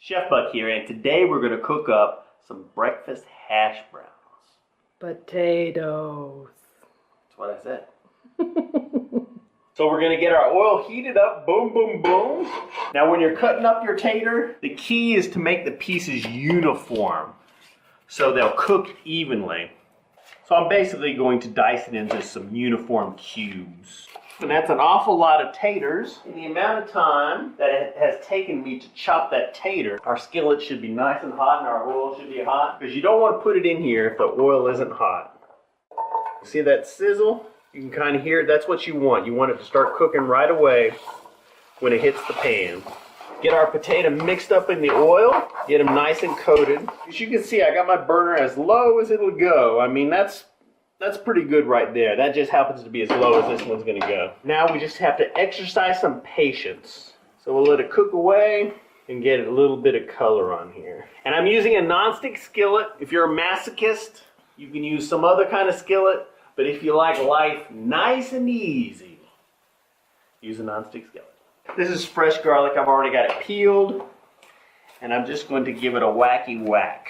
Chef Buck here, and today we're going to cook up some breakfast hash browns. Potatoes. That's what I said. So we're going to get our oil heated up, boom, boom, boom. Now when you're cutting up your tater, the key is to make the pieces uniform so they'll cook evenly. So I'm basically going to dice it into some uniform cubes. And that's an awful lot of taters. In the amount of time that it has taken me to chop that tater, our skillet should be nice and hot and our oil should be hot, because you don't want to put it in here if the oil isn't hot. See that sizzle? You can kind of hear it. That's what you want. You want it to start cooking right away when it hits the pan. Get our potato mixed up in the oil, get them nice and coated. As you can see, I got my burner as low as it'll go. I mean, that's pretty good right there. That just happens to be as low as this one's gonna go. Now we just have to exercise some patience. So we'll let it cook away and get a little bit of color on here. And I'm using a nonstick skillet. If you're a masochist, you can use some other kind of skillet. But if you like life nice and easy, use a nonstick skillet. This is fresh garlic. I've already got it peeled. And I'm just going to give it a wacky whack.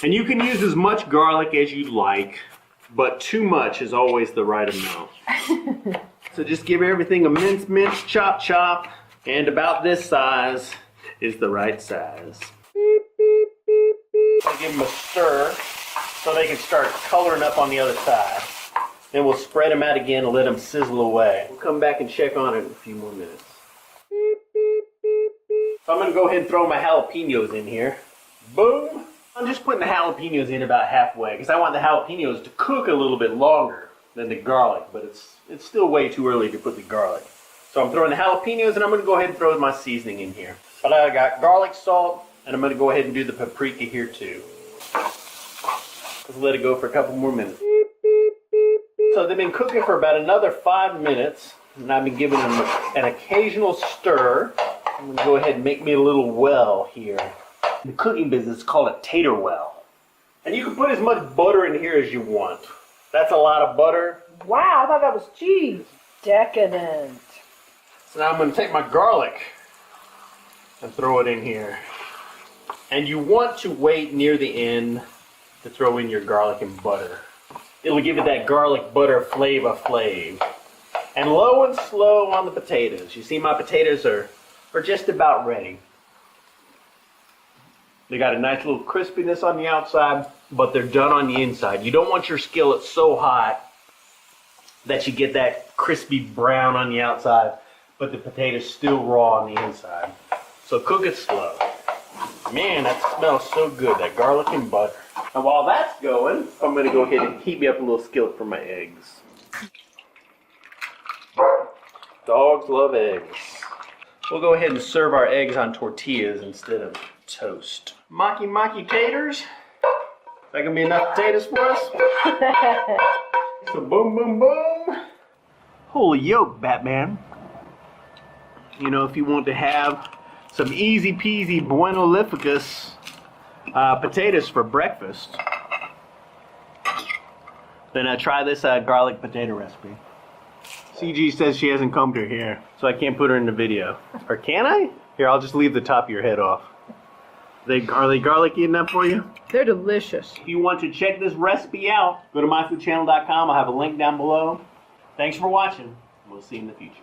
And you can use as much garlic as you like, but too much is always the right amount. So just give everything a mince, chop, chop, and about this size is the right size. Beep, beep, beep, beep. I'll give them a stir so they can start coloring up on the other side. Then we'll spread them out again and let them sizzle away. We'll come back and check on it in a few more minutes. Beep, beep, beep, beep. So I'm going to go ahead and throw my jalapenos in here. Boom. I'm just putting the jalapenos in about halfway because I want the jalapenos to cook a little bit longer than the garlic, but it's still way too early to put the garlic. So I'm throwing the jalapenos and I'm going to go ahead and throw my seasoning in here. But I got garlic salt and I'm going to go ahead and do the paprika here too. Let's let it go for a couple more minutes. Beep, beep, beep, beep. So they've been cooking for about another 5 minutes and I've been giving them an occasional stir. I'm going to go ahead and make me a little well here. In the cooking business, it's called a tater well. And you can put as much butter in here as you want. That's a lot of butter. Wow, I thought that was cheese. Decadent. So now I'm going to take my garlic and throw it in here. And you want to wait near the end to throw in your garlic and butter. It'll give it that garlic butter flavor flav. And low and slow on the potatoes. You see my potatoes are just about ready. They got a nice little crispiness on the outside, but they're done on the inside. You don't want your skillet so hot that you get that crispy brown on the outside, but the potato's still raw on the inside. So cook it slow. Man, that smells so good, that garlic and butter. And while that's going, I'm going to go ahead and heat me up a little skillet for my eggs. Dogs love eggs. We'll go ahead and serve our eggs on tortillas instead of toast. Maki taters. Is that gonna be enough potatoes for us? So boom, boom, boom. Holy yoke, Batman. You know, if you want to have some easy peasy buenolificus potatoes for breakfast, then try this garlic potato recipe. CG says she hasn't combed her hair, so I can't put her in the video. Or can I? Here, I'll just leave the top of your head off. Are they garlicky enough for you? They're delicious. If you want to check this recipe out, go to myfoodchannel.com. I'll have a link down below. Thanks for watching. We'll see you in the future.